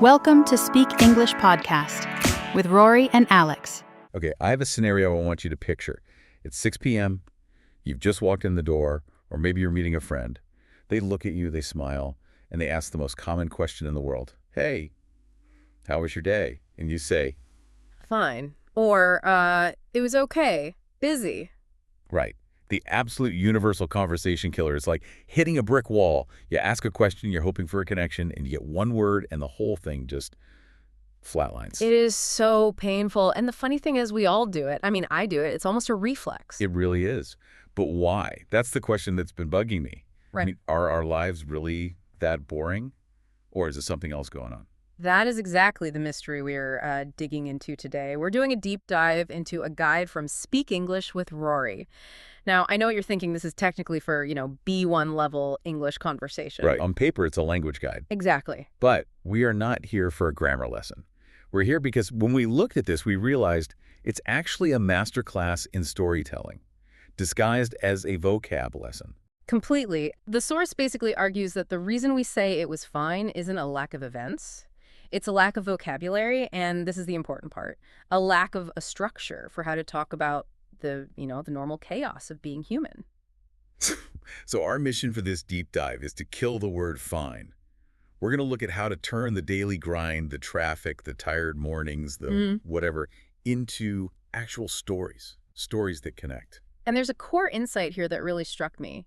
Welcome to Speak English Podcast with Rory and Alex. Okay, I have a scenario I want you to picture. It's 6 p.m., you've just walked in the door, or maybe you're meeting a friend. They look at you, they smile, and they ask the most common question in the world. Hey, how was your day? And you say, fine. Or, it was okay. Busy. right. The absolute universal conversation killer is like hitting a brick wall. You ask a question, you're hoping for a connection, and you get one word, and the whole thing just flatlines. It is so painful. And the funny thing is we all do it. I mean, I do it. It's almost a reflex. It really is. But why? That's the question that's been bugging me. Right. I mean, are our lives really that boring? Or is there something else going on? That is exactly the mystery we're digging into today. We're doing a deep dive into a guide from Speak English with Rory. Now, I know what you're thinking. This is technically for, B1 level English conversation. Right. On paper, it's a language guide. Exactly. But we are not here for a grammar lesson. We're here because when we looked at this, we realized it's actually a masterclass in storytelling, disguised as a vocab lesson. Completely. The source basically argues that the reason we say it was fine isn't a lack of events. It's a lack of vocabulary, and this is the important part, a lack of a structure for how to talk about the normal chaos of being human. So our mission for this deep dive is to kill the word fine. We're going to look at how to turn the daily grind, the traffic, the tired mornings, the whatever, into actual stories that connect. And there's a core insight here that really struck me.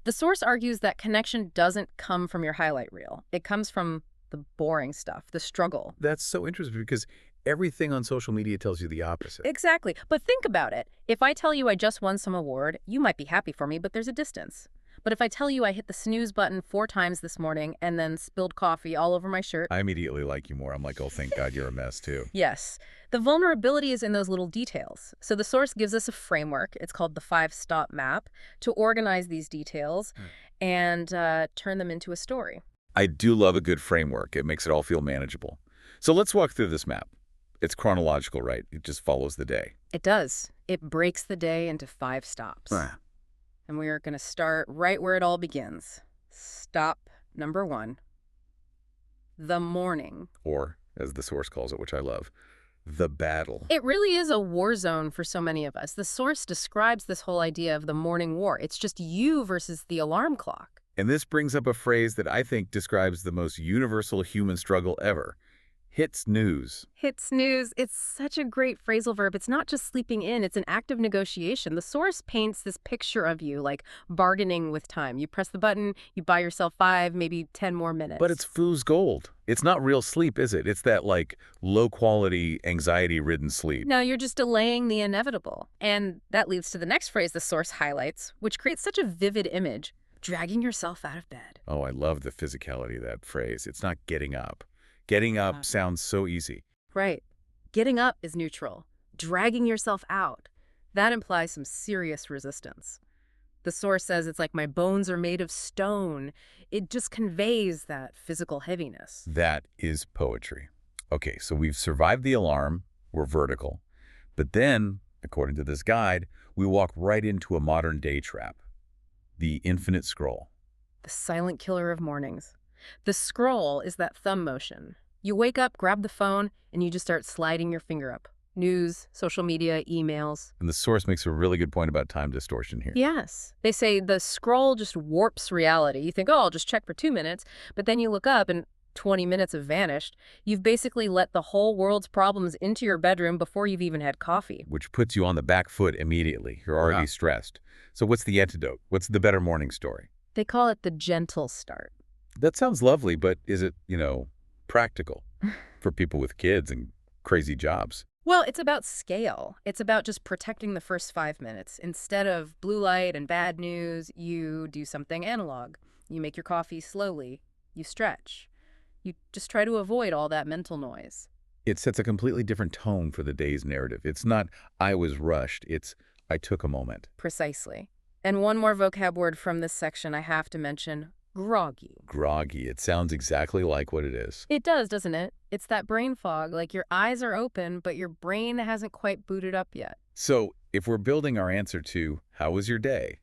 The source argues that connection doesn't come from your highlight reel. It comes from the boring stuff, the struggle. That's so interesting because everything on social media tells you the opposite. Exactly. But think about it. If I tell you I just won some award, you might be happy for me, but there's a distance. But if I tell you I hit the snooze button 4 times this morning and then spilled coffee all over my shirt... I immediately like you more. I'm like, oh, thank God you're a mess, too. Yes. The vulnerability is in those little details. So the source gives us a framework. It's called the 5-stop map to organize these details and turn them into a story. I do love a good framework. It makes it all feel manageable. So let's walk through this map. It's chronological, right? It just follows the day. It does. It breaks the day into 5 stops. And we are going to start right where it all begins. Stop number 1. The morning. Or, as the source calls it, which I love, the battle. It really is a war zone for so many of us. The source describes this whole idea of the morning war. It's just you versus the alarm clock. And this brings up a phrase that I think describes the most universal human struggle ever. Hit snooze. Hit snooze. It's such a great phrasal verb. It's not just sleeping in. It's an act of negotiation. The source paints this picture of you like bargaining with time. You press the button, you buy yourself 5, maybe 10 more minutes. But it's fool's gold. It's not real sleep, is it? It's that like low-quality, anxiety-ridden sleep. No, you're just delaying the inevitable. And that leads to the next phrase the source highlights, which creates such a vivid image. Dragging yourself out of bed. Oh, I love the physicality of that phrase. It's not getting up. Getting up sounds so easy. Right. Getting up is neutral. Dragging yourself out, that implies some serious resistance. The source says it's like my bones are made of stone. It just conveys that physical heaviness. That is poetry. Okay, so we've survived the alarm. We're vertical. But then, according to this guide, we walk right into a modern day trap. The infinite scroll. The silent killer of mornings. The scroll is that thumb motion. You wake up, grab the phone, and you just start sliding your finger up. News, social media, emails. And the source makes a really good point about time distortion here. Yes. They say the scroll just warps reality. You think, oh, I'll just check for 2 minutes. But then you look up and 20 minutes have vanished. You've basically let the whole world's problems into your bedroom before you've even had coffee. Which puts you on the back foot immediately. You're already stressed. So what's the antidote? What's the better morning story? They call it the gentle start. That sounds lovely, but is it, practical for people with kids and crazy jobs? Well, it's about scale. It's about just protecting the first 5 minutes. Instead of blue light and bad news, you do something analog. You make your coffee slowly. You stretch. You just try to avoid all that mental noise. It sets a completely different tone for the day's narrative. It's not, I was rushed. It's, I took a moment. Precisely. And one more vocab word from this section I have to mention. Groggy. Groggy. It sounds exactly like what it is. It does, doesn't it? It's that brain fog, like your eyes are open, but your brain hasn't quite booted up yet. So if we're building our answer to, how was your day?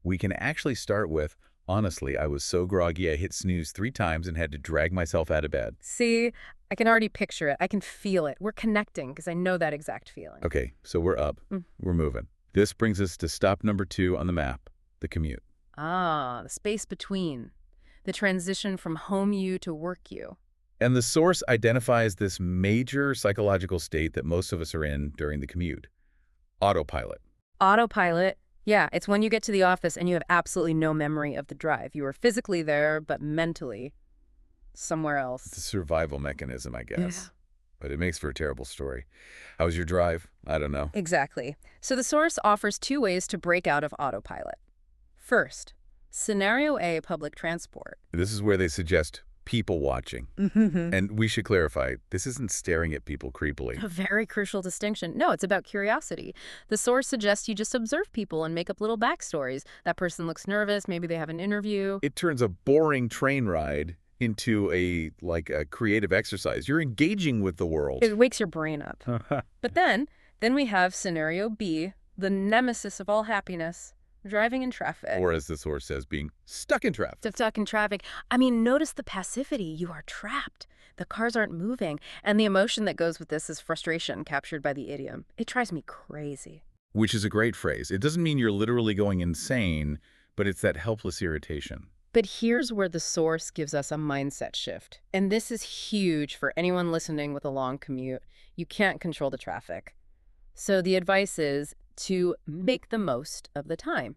We can actually start with, Honestly, I was so groggy I hit snooze 3 times and had to drag myself out of bed. See, I can already picture it. I can feel it. We're connecting because I know that exact feeling. Okay, so we're up. We're moving. This brings us to stop number 2 on the map, the commute. Ah, the space between. The transition from home you to work you. And the source identifies this major psychological state that most of us are in during the commute. Autopilot. Autopilot. Yeah, it's when you get to the office and you have absolutely no memory of the drive. You are physically there, but mentally somewhere else. It's a survival mechanism, I guess. Yeah. But it makes for a terrible story. How was your drive? I don't know. Exactly. So the source offers 2 ways to break out of autopilot. First, scenario A, public transport. This is where they suggest people watching. And we should clarify, this isn't staring at people creepily. A very crucial distinction. No, it's about curiosity. The source suggests you just observe people and make up little backstories. That person looks nervous, maybe they have an interview. It turns a boring train ride into a creative exercise. You're engaging with the world. It wakes your brain up. But then we have scenario B, the nemesis of all happiness, driving in traffic. Or as the source says, being stuck in traffic. Stuck in traffic. I mean, notice the passivity. You are trapped. The cars aren't moving. And the emotion that goes with this is frustration, captured by the idiom. It drives me crazy. Which is a great phrase. It doesn't mean you're literally going insane, but it's that helpless irritation. But here's where the source gives us a mindset shift. And this is huge for anyone listening with a long commute. You can't control the traffic. So the advice is to make the most of the time.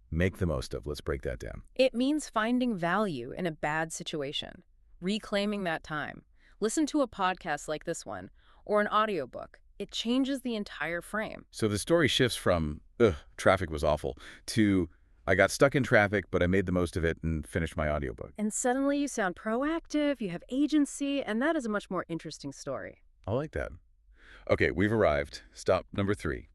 Make the most of. Let's break that down. It means finding value in a bad situation, reclaiming that time. Listen to a podcast like this one, or an audiobook. It changes the entire frame. So the story shifts from, traffic was awful, to, I got stuck in traffic, but I made the most of it and finished my audiobook. And suddenly you sound proactive, you have agency, and that is a much more interesting story. I like that. Okay, we've arrived. Stop number 3.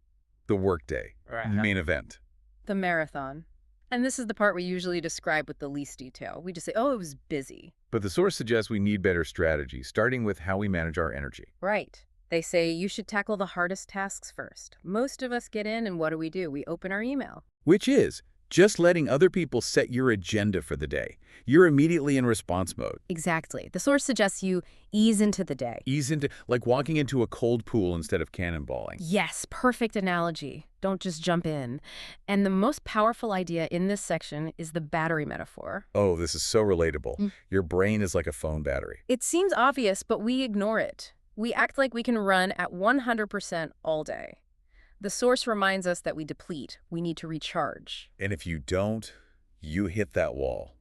The workday. Main event. The marathon. And this is the part we usually describe with the least detail. We just say, oh, it was busy. But the source suggests we need better strategy, starting with how we manage our energy. Right. They say you should tackle the hardest tasks first. Most of us get in and what do? We open our email. Which is just letting other people set your agenda for the day. You're immediately in response mode. Exactly. The source suggests you ease into the day. Ease into, like walking into a cold pool instead of cannonballing. Yes, perfect analogy. Don't just jump in. And the most powerful idea in this section is the battery metaphor. Oh, this is so relatable. Your brain is like a phone battery. It seems obvious, but we ignore it. We act like we can run at 100% all day. The source reminds us that we deplete. We need to recharge. And if you don't, you hit that wall.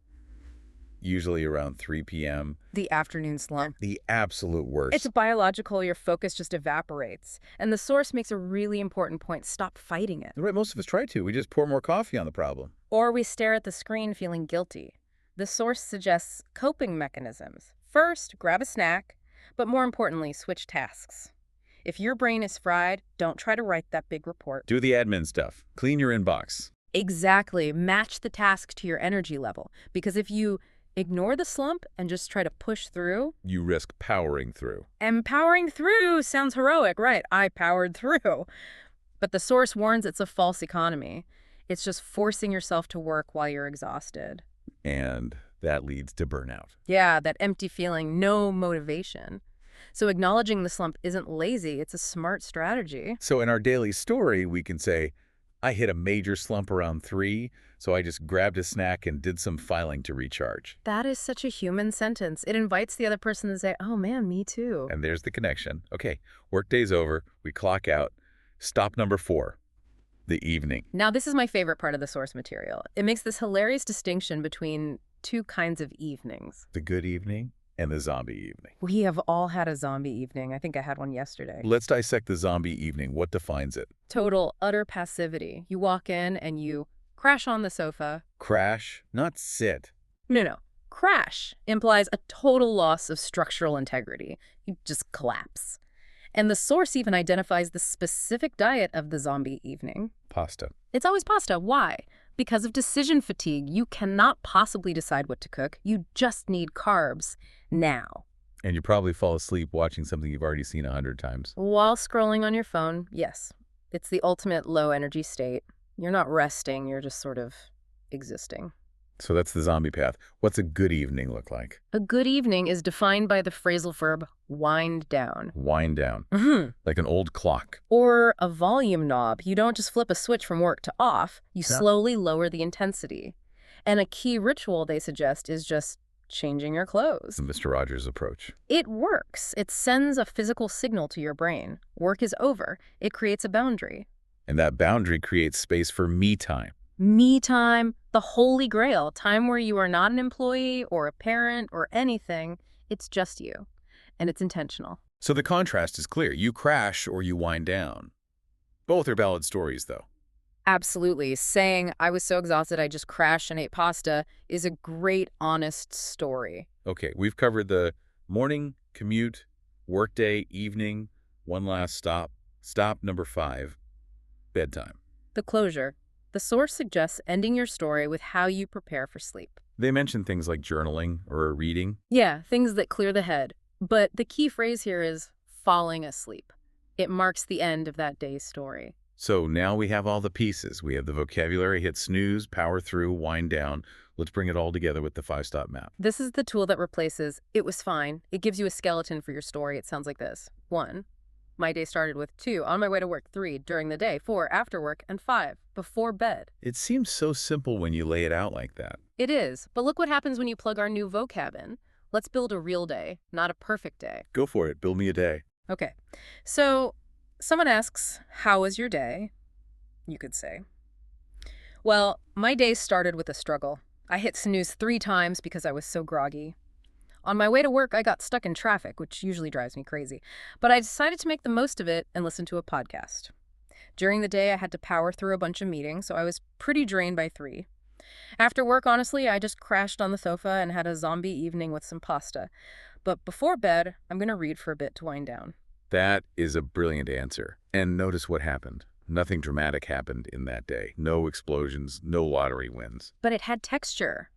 Usually around 3 p.m. The afternoon slump. The absolute worst. It's biological. Your focus just evaporates. And the source makes a really important point. Stop fighting it. Right, most of us try to. We just pour more coffee on the problem. Or we stare at the screen feeling guilty. The source suggests coping mechanisms. First, grab a snack, but more importantly, switch tasks. If your brain is fried, don't try to write that big report. Do the admin stuff. Clean your inbox. Exactly. Match the task to your energy level. Because if you ignore the slump and just try to push through, you risk powering through. And powering through sounds heroic, right? I powered through. But the source warns it's a false economy. It's just forcing yourself to work while you're exhausted. And that leads to burnout. Yeah, that empty feeling, no motivation. So acknowledging the slump isn't lazy, it's a smart strategy. So in our daily story, we can say, I hit a major slump around 3, so I just grabbed a snack and did some filing to recharge. That is such a human sentence. It invites the other person to say, oh man, me too. And there's the connection. Okay, workday's over, we clock out. Stop number 4, the evening. Now this is my favorite part of the source material. It makes this hilarious distinction between 2 kinds of evenings. The good evening and the zombie evening. We have all had a zombie evening. I think I had one yesterday. Let's dissect the zombie evening. What defines it? Total, utter passivity. You walk in and you crash on the sofa. Crash, not sit. No. Crash implies a total loss of structural integrity. You just collapse. And the source even identifies the specific diet of the zombie evening. Pasta. It's always pasta. Why? Because of decision fatigue. You cannot possibly decide what to cook. You just need carbs now. And you probably fall asleep watching something you've already seen 100 times. While scrolling on your phone, yes. It's the ultimate low energy state. You're not resting, you're just sort of existing. So that's the zombie path. What's a good evening look like? A good evening is defined by the phrasal verb wind down. Wind down. Like an old clock. Or a volume knob. You don't just flip a switch from work to off. You Yeah. slowly lower the intensity. And a key ritual they suggest is just changing your clothes. The Mr. Rogers approach. It works. It sends a physical signal to your brain. Work is over. It creates a boundary. And that boundary creates space for me time. Me time, the holy grail, time where you are not an employee or a parent or anything. It's just you. And it's intentional. So the contrast is clear. You crash or you wind down. Both are valid stories, though. Absolutely. Saying, I was so exhausted I just crashed and ate pasta is a great, honest story. Okay, we've covered the morning, commute, workday, evening, one last stop. Stop number 5, bedtime. The closure. The source suggests ending your story with how you prepare for sleep. They mention things like journaling or reading. Yeah, things that clear the head. But the key phrase here is falling asleep. It marks the end of that day's story. So now we have all the pieces. We have the vocabulary, hit snooze, power through, wind down. Let's bring it all together with the 5-stop map. This is the tool that replaces "it was fine." It gives you a skeleton for your story. It sounds like this. 1. My day started with 2. On my way to work. 3. During the day. 4. After work. And 5. Before bed. It seems so simple when you lay it out like that. It is. But look what happens when you plug our new vocab in. Let's build a real day, not a perfect day. Go for it. Build me a day. Okay. So someone asks, how was your day? You could say, well, my day started with a struggle. I hit snooze 3 times because I was so groggy. On my way to work, I got stuck in traffic, which usually drives me crazy. But I decided to make the most of it and listen to a podcast. During the day, I had to power through a bunch of meetings, so I was pretty drained by 3. After work, honestly, I just crashed on the sofa and had a zombie evening with some pasta. But before bed, I'm going to read for a bit to wind down. That is a brilliant answer. And notice what happened. Nothing dramatic happened in that day. No explosions, no lottery wins. But it had texture.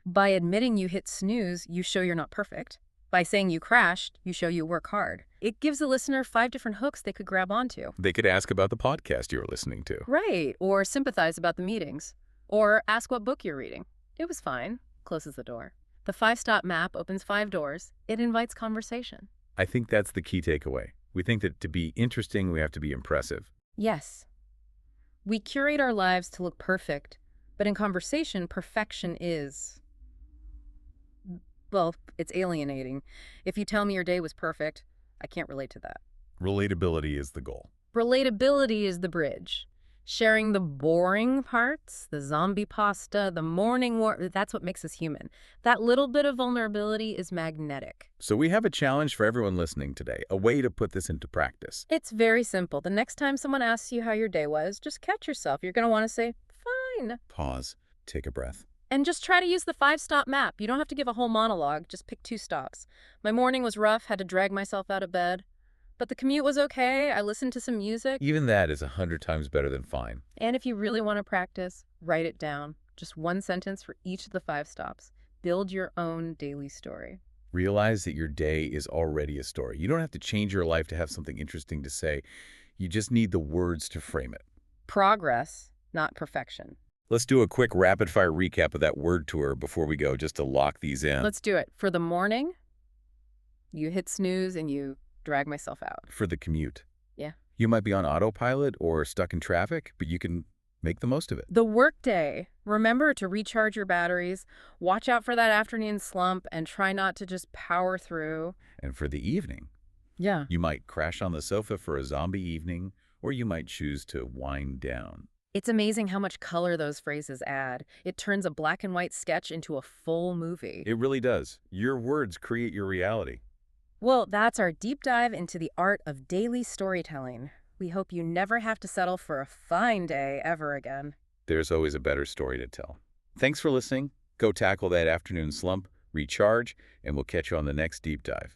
By admitting you hit snooze, you show you're not perfect. By saying you crashed, you show you work hard. It gives the listener 5 different hooks they could grab onto. They could ask about the podcast you were listening to. Right, or sympathize about the meetings. Or ask what book you're reading. It was fine. Closes the door. The 5-stop map opens 5 doors. It invites conversation. I think that's the key takeaway. We think that to be interesting, we have to be impressive. Yes. We curate our lives to look perfect, but in conversation, perfection is... well, it's alienating. If you tell me your day was perfect, I can't relate to that. Relatability is the goal. Relatability is the bridge. Sharing the boring parts, the zombie pasta, the morning war, that's what makes us human. That little bit of vulnerability is magnetic. So we have a challenge for everyone listening today, a way to put this into practice. It's very simple. The next time someone asks you how your day was, just catch yourself. You're going to want to say, fine. Pause, take a breath. And just try to use the 5-stop map. You don't have to give a whole monologue. Just pick 2 stops. My morning was rough, had to drag myself out of bed. But the commute was okay. I listened to some music. Even that is 100 times better than fine. And if you really want to practice, write it down. Just 1 sentence for each of the 5 stops. Build your own daily story. Realize that your day is already a story. You don't have to change your life to have something interesting to say. You just need the words to frame it. Progress, not perfection. Let's do a quick rapid-fire recap of that word tour before we go, just to lock these in. Let's do it. For the morning, you hit snooze and you drag myself out. For the commute. Yeah. You might be on autopilot or stuck in traffic, but you can make the most of it. The workday. Remember to recharge your batteries, watch out for that afternoon slump, and try not to just power through. And for the evening, Yeah. you might crash on the sofa for a zombie evening, or you might choose to wind down. It's amazing how much color those phrases add. It turns a black and white sketch into a full movie. It really does. Your words create your reality. Well, that's our deep dive into the art of daily storytelling. We hope you never have to settle for a fine day ever again. There's always a better story to tell. Thanks for listening. Go tackle that afternoon slump, recharge, and we'll catch you on the next deep dive.